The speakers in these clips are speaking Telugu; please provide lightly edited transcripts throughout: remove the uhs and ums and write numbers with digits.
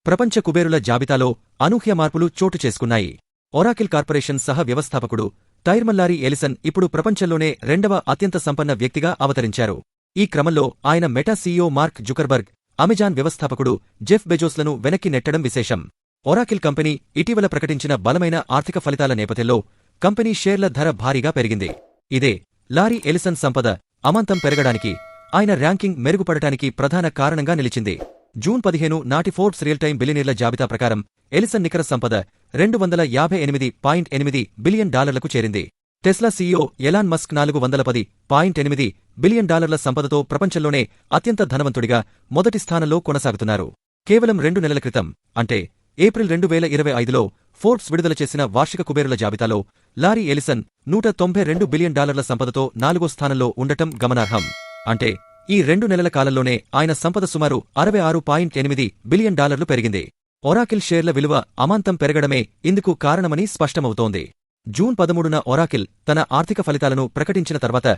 ప్రపంచ కుబేరుల జాబితాలో అనూహ్య మార్పులు చోటు చేసుకున్నాయి. ఒరాకిల్ కార్పొరేషన్ సహ వ్యవస్థాపకుడు టైర్ లారీ ఎలిసన్ ఇప్పుడు ప్రపంచంలోనే రెండవ అత్యంత సంపన్న వ్యక్తిగా అవతరించారు. ఈ క్రమంలో ఆయన meta CEO mark Zuckerberg, Amazon వ్యవస్థాపకుడు జెఫ్ బెజోస్లను వెనక్కి నెట్టడం విశేషం. ఒరాకిల్ కంపెనీ ఇటీవల ప్రకటించిన బలమైన ఆర్థిక ఫలితాల నేపథ్యంలో కంపెనీ షేర్ల ధర భారీగా పెరిగింది. ఇదే లారీ ఎలిసన్ సంపద అమాంతం పెరగడానికి, ఆయన ర్యాంకింగ్ మెరుగుపడటానికి ప్రధాన కారణంగా నిలిచింది. జూన్ 15 నాటి ఫోర్బ్స్ రియల్ టైమ్ బిలియనీర్ల జాబితా ప్రకారం ఎలిసన్ నికర సంపద $258.8 బిలియన్ చేరింది. Tesla CEO Elon Musk $410.8 billion సంపదతో ప్రపంచంలోనే అత్యంత ధనవంతుడిగా మొదటి స్థానంలో కొనసాగుతున్నారు. కేవలం 2 నెలల క్రితం, అంటే ఏప్రిల్ 2025లో ఫోర్బ్స్ విడుదల చేసిన వార్షిక కుబేరుల జాబితాలో లారీ ఎలిసన్ $192 బిలియన్ సంపదతో 4వ స్థానంలో ఉండటం గమనార్హం. అంటే ఈ 2 నెలల కాలంలోనే ఆయన సంపద సుమారు $66.8 బిలియన్ పెరిగింది. ఒరాకిల్ షేర్ల విలువ అమాంతం పెరగడమే ఇందుకు కారణమని స్పష్టమవుతోంది. జూన్ 13న ఒరాకిల్ తన ఆర్థిక ఫలితాలను ప్రకటించిన తర్వాత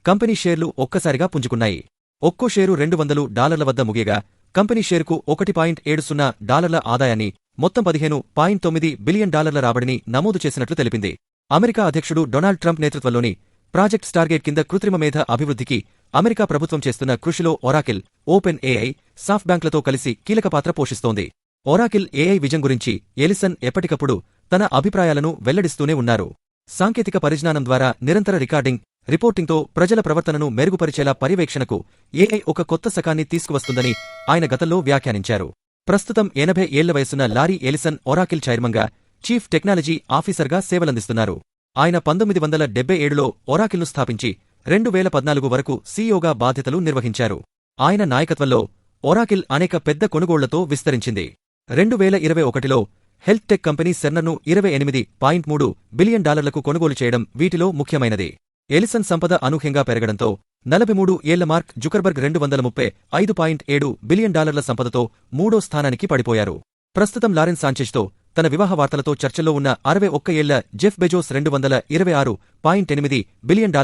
కంపెనీ షేర్లు ఒక్కసారిగా పుంజుకున్నాయి. ఒక్కో షేరు $200 వద్ద ముగియగా కంపెనీ షేరుకు $1.70 ఆదాయాన్ని, మొత్తం $15.9 బిలియన్ రాబడిని నమోదు చేసినట్లు తెలిపింది. అమెరికా అధ్యక్షుడు డొనాల్డ్ ట్రంప్ నేతృత్వంలోని ప్రాజెక్ట్ స్టార్గేట్ కింద కృత్రిమ మేధ అభివృద్ధికి అమెరికా ప్రభుత్వం చేస్తున్న కృషిలో ఒరాకిల్, ఓపెన్ ఏఐ, సాఫ్ట్బ్యాంక్లతో కలిసి కీలక పాత్ర పోషిస్తోంది. ఒరాకిల్ ఏఐ విజన్ గురించి ఎలిసన్ ఎప్పటికప్పుడు తన అభిప్రాయాలను వెల్లడిస్తూనే ఉన్నారు. సాంకేతిక పరిజ్ఞానం ద్వారా నిరంతర రికార్డింగ్, రిపోర్టింగ్తో ప్రజల ప్రవర్తనను మెరుగుపరిచేలా పర్యవేక్షణకు ఏఐ ఒక కొత్త శకాన్ని తీసుకువస్తుందని ఆయన గతంలో వ్యాఖ్యానించారు. ప్రస్తుతం 80 ఏళ్ల వయసున్న లారీ ఎలిసన్ ఒరాకిల్ చైర్మన్గా, చీఫ్ టెక్నాలజీ ఆఫీసర్గా సేవలందిస్తున్నారు. ఆయన 1977లో ఒరాకిల్ను స్థాపించి 2014 వరకు సీఈఓగా బాధ్యతలు నిర్వహించారు. ఆయన నాయకత్వంలో ఒరాకిల్ అనేక పెద్ద కొనుగోళ్లతో విస్తరించింది. 2021లో హెల్త్ టెక్ కంపెనీ సెర్నర్ను $28.3 బిలియన్ కొనుగోలు చేయడం వీటిలో ముఖ్యమైనది. ఎలిసన్ సంపద అనూహ్యంగా పెరగడంతో 43 ఏళ్ల మార్క్ జుకర్బర్గ్ $235.7 బిలియన్ సంపదతో 3వ స్థానానికి పడిపోయారు. ప్రస్తుతం లారెన్ సాంచెజ్తో తన వివాహ వార్తలతో చర్చల్లో ఉన్న 61 ఏళ్ల జెఫ్ బెజోస్ $226.8 బిలియన్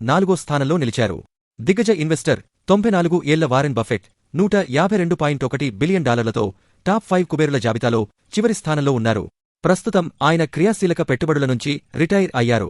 4వ స్థానంలో నిలిచారు. దిగ్గజ ఇన్వెస్టర్ 94 ఏళ్ల వారెన్ బఫెట్ $152.1 బిలియన్ టాప్ 5 కుబేరుల జాబితాలో చివరి స్థానంలో ఉన్నారు. ప్రస్తుతం ఆయన క్రియాశీలక పెట్టుబడుల నుంచి రిటైర్ అయ్యారు.